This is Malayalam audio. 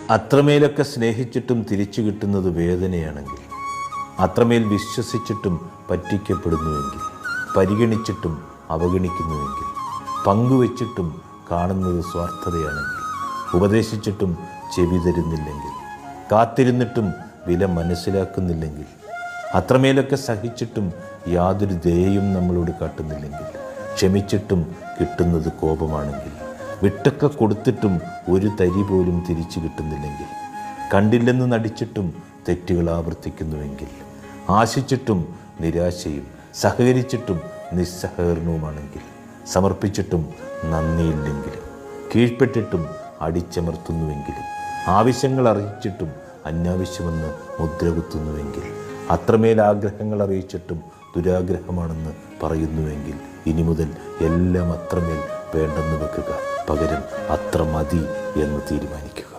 അത്രമേലൊക്കെ സ്നേഹിച്ചിട്ടും തിരിച്ചു കിട്ടുന്നത് വേദനയാണെങ്കിൽ, അത്രമേൽ വിശ്വസിച്ചിട്ടും പറ്റിക്കപ്പെടുന്നുവെങ്കിൽ, പരിഗണിച്ചിട്ടും അവഗണിക്കുന്നുവെങ്കിൽ, പങ്കുവച്ചിട്ടും കാണുന്നത് സ്വാർത്ഥതയാണെങ്കിൽ, ഉപദേശിച്ചിട്ടും ചെവി തരുന്നില്ലെങ്കിൽ, കാത്തിരുന്നിട്ടും വില മനസ്സിലാക്കുന്നില്ലെങ്കിൽ, അത്രമേലൊക്കെ സഹിച്ചിട്ടും യാതൊരു ദയയും നമ്മളോട് കാട്ടുന്നില്ലെങ്കിൽ, ക്ഷമിച്ചിട്ടും കിട്ടുന്നത് കോപമാണെങ്കിൽ, വിട്ടൊക്കെ കൊടുത്തിട്ടും ഒരു തരി പോലും തിരിച്ചു കിട്ടുന്നില്ലെങ്കിൽ, കണ്ടില്ലെന്ന് നടിച്ചിട്ടും തെറ്റുകൾ ആവർത്തിക്കുന്നുവെങ്കിൽ, ആശിച്ചിട്ടും നിരാശയും, സഹകരിച്ചിട്ടും നിസ്സഹകരണവുമാണെങ്കിൽ, സമർപ്പിച്ചിട്ടും നന്ദിയില്ലെങ്കിലും, കീഴ്പ്പെട്ടിട്ടും അടിച്ചമർത്തുന്നുവെങ്കിലും, ആവശ്യങ്ങൾ അറിയിച്ചിട്ടും അനാവശ്യമെന്ന് മുദ്രകുത്തുന്നുവെങ്കിൽ, അത്രമേൽ ആഗ്രഹങ്ങൾ അറിയിച്ചിട്ടും ദുരാഗ്രഹമാണെന്ന് പറയുന്നുവെങ്കിൽ, ഇനി മുതൽ എല്ലാം അത്രമേൽ വേണ്ടെന്ന് വെക്കുക, പകരം അത്ര മതി എന്ന് തീരുമാനിക്കുക.